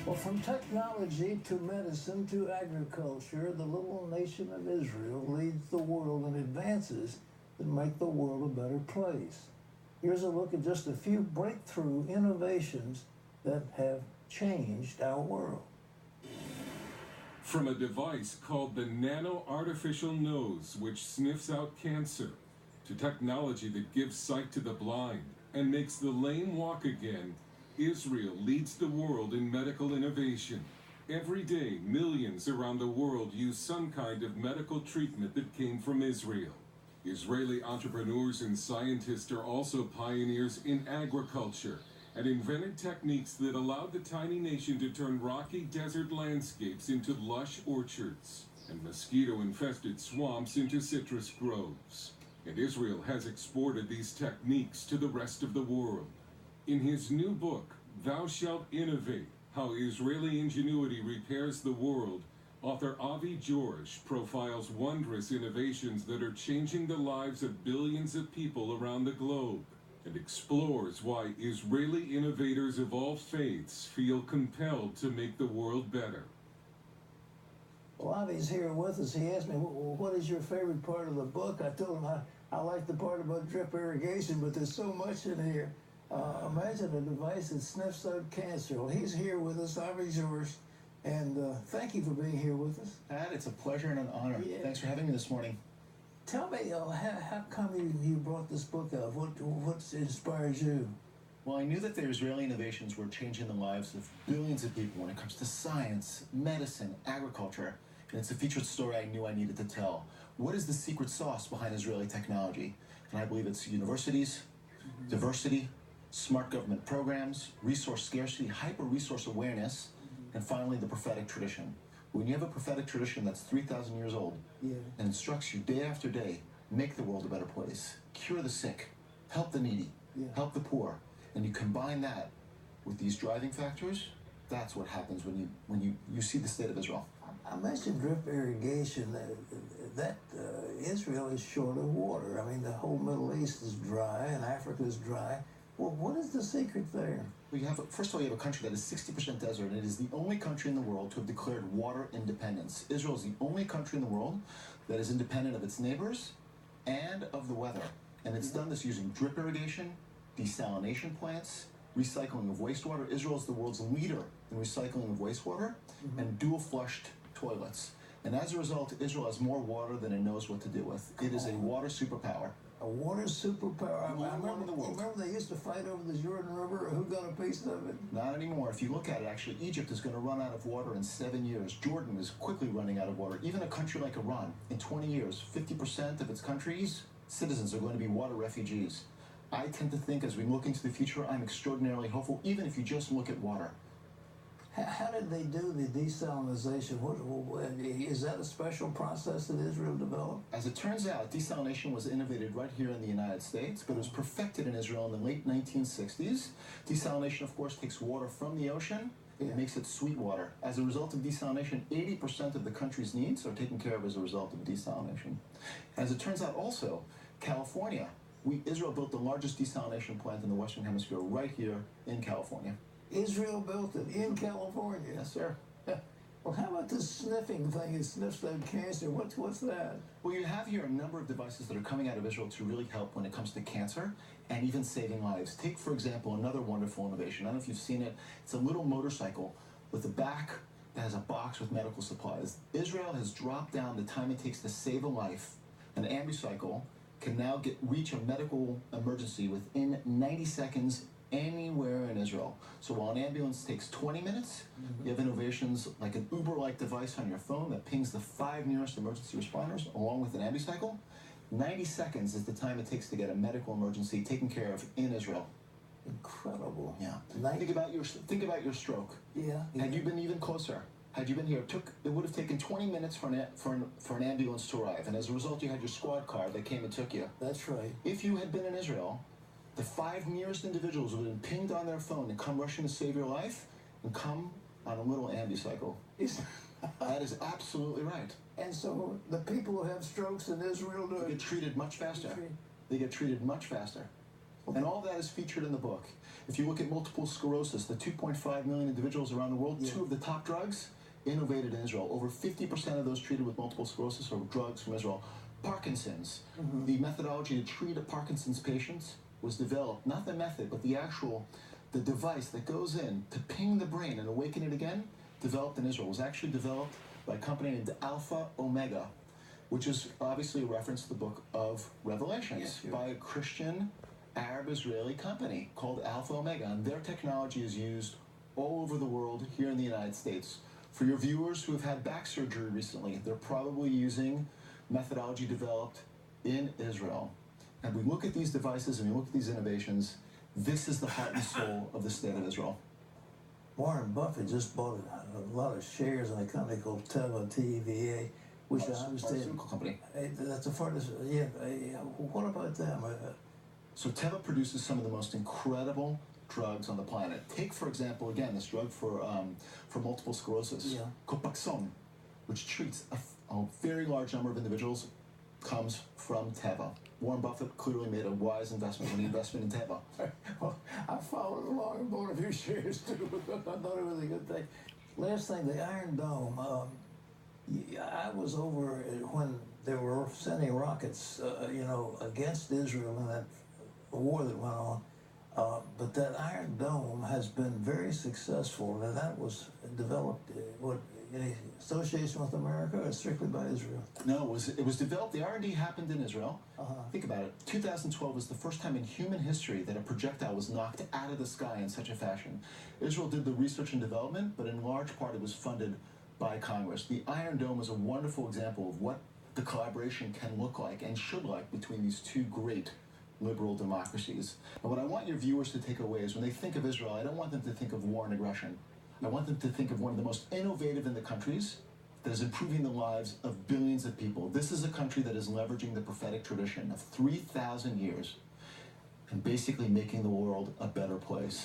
Well, from technology to medicine to agriculture, the little nation of Israel leads the world in advances that make the world a better place. Here's a look at just a few breakthrough innovations that have changed our world. From a device called the Nano Artificial Nose, which sniffs out cancer, to technology that gives sight to the blind and makes the lame walk again, Israel leads the world in medical innovation. Every day, millions around the world use some kind of medical treatment that came from Israel. Israeli entrepreneurs and scientists are also pioneers in agriculture and invented techniques that allowed the tiny nation to turn rocky desert landscapes into lush orchards and mosquito-infested swamps into citrus groves. And Israel has exported these techniques to the rest of the world. In his new book, Thou Shalt Innovate, How Israeli Ingenuity Repairs the World, author Avi George profiles wondrous innovations that are changing the lives of billions of people around the globe and explores why Israeli innovators of all faiths feel compelled to make the world better. Well, Avi's here with us. He asked me, well, what is your favorite part of the book? I told him I like the part about drip irrigation, but there's so much in here. Imagine a device that sniffs out cancer. Well, he's here with us, Avi George, and thank you for being here with us. Pat, it's a pleasure and an honor. Yeah. Thanks for having me this morning. Tell me, how come you brought this book out? What inspires you? Well, I knew that the Israeli innovations were changing the lives of billions of people when it comes to science, medicine, agriculture, and it's a featured story I knew I needed to tell. What is the secret sauce behind Israeli technology? And I believe it's universities, diversity, smart government programs, resource scarcity, hyper-resource awareness, and finally the prophetic tradition. When you have a prophetic tradition that's 3,000 years old and instructs you day after day, make the world a better place, cure the sick, help the needy, help the poor, and you combine that with these driving factors, that's what happens when you see the state of Israel. I mentioned drip irrigation, that Israel is short of water. I mean, the whole Middle East is dry and Africa is dry. Well, what is the secret there? Well, first of all, you have a country that is 60% desert, and it is the only country in the world to have declared water independence. Israel is the only country in the world that is independent of its neighbors and of the weather. And it's done this using drip irrigation, desalination plants, recycling of wastewater. Israel is the world's leader in recycling of wastewater and dual-flushed toilets. And as a result, Israel has more water than it knows what to do with. It is a water superpower. A water superpower. I remember they used to fight over the Jordan River. Who got a piece of it? Not anymore. If you look at it, actually, Egypt is going to run out of water in 7 years. Jordan is quickly running out of water. Even a country like Iran, in 20 years, 50% of its country's citizens are going to be water refugees. I tend to think as we look into the future, I'm extraordinarily hopeful, even if you just look at water. How did they do the desalinization? Is that a special process that Israel developed? As it turns out, desalination was innovated right here in the United States, but it was perfected in Israel in the late 1960s. Desalination, of course, takes water from the ocean and makes it sweet water. As a result of desalination, 80% of the country's needs are taken care of as a result of desalination. As it turns out also, California, Israel built the largest desalination plant in the Western Hemisphere right here in California. Israel built it in California? Yes, sir. Well, how about this sniffing thing? It sniffs out cancer. What's that? Well, you have here a number of devices that are coming out of Israel to really help when it comes to cancer and even saving lives. Take, for example, another wonderful innovation. I don't know if you've seen it. It's a little motorcycle with a back that has a box with medical supplies. Israel has dropped down the time it takes to save a life. An ambicycle can now reach a medical emergency within 90 seconds anywhere in Israel. So while an ambulance takes 20 minutes, you have innovations like an Uber-like device on your phone that pings the 5 nearest emergency responders along with an ambicycle. 90 seconds is the time it takes to get a medical emergency taken care of in Israel. Incredible. Yeah. Think about your stroke. Yeah. Had you been even closer, had you been here, it would have taken 20 minutes for an ambulance to arrive, and as a result, you had your squad car that came and took you. That's right. If you had been in Israel, the 5 nearest individuals would have been pinged on their phone and come rushing to save your life and come on a little ambicycle. That is absolutely right. And so the people who have strokes in Israel get treated much faster. They get treated much faster. And all that is featured in the book. If you look at multiple sclerosis, the 2.5 million individuals around the world, two of the top drugs innovated in Israel. Over 50% of those treated with multiple sclerosis are drugs from Israel. Parkinson's, the methodology to treat a Parkinson's patient was developed, not the method, but the device that goes in to ping the brain and awaken it again, developed in Israel. It was actually developed by a company named Alpha Omega, which is obviously a reference to the book of Revelations, by a Christian Arab-Israeli company called Alpha Omega. And their technology is used all over the world, here in the United States. For your viewers who have had back surgery recently, they're probably using methodology developed in Israel. And we look at these devices and we look at these innovations, this is the heart and soul of the state of Israel. Warren Buffett just bought a lot of shares in a company called Teva, T-E-V-A, which I understand. Pharmaceutical company. That's a farthest. Yeah. What about them? So Teva produces some of the most incredible drugs on the planet. Take, for example, again, this drug for multiple sclerosis, Copaxone, which treats a very large number of individuals, comes from Teva. Warren Buffett clearly made a wise investment when he invested in Teva. Well, I followed along and bought a few shares too. I thought it was a good thing. Last thing, the Iron Dome. I was over when they were sending rockets, against Israel in that war that went on. But that Iron Dome has been very successful, and that was developed in association with America or strictly by Israel? No, it was developed. The R&D happened in Israel. Think about it. 2012 was the first time in human history that a projectile was knocked out of the sky in such a fashion. Israel did the research and development, but in large part it was funded by Congress. The Iron Dome is a wonderful example of what the collaboration can look like and should like between these two great liberal democracies. And what I want your viewers to take away is when they think of Israel, I don't want them to think of war and aggression. I want them to think of one of the most innovative in the countries that is improving the lives of billions of people. This is a country that is leveraging the prophetic tradition of 3,000 years and basically making the world a better place.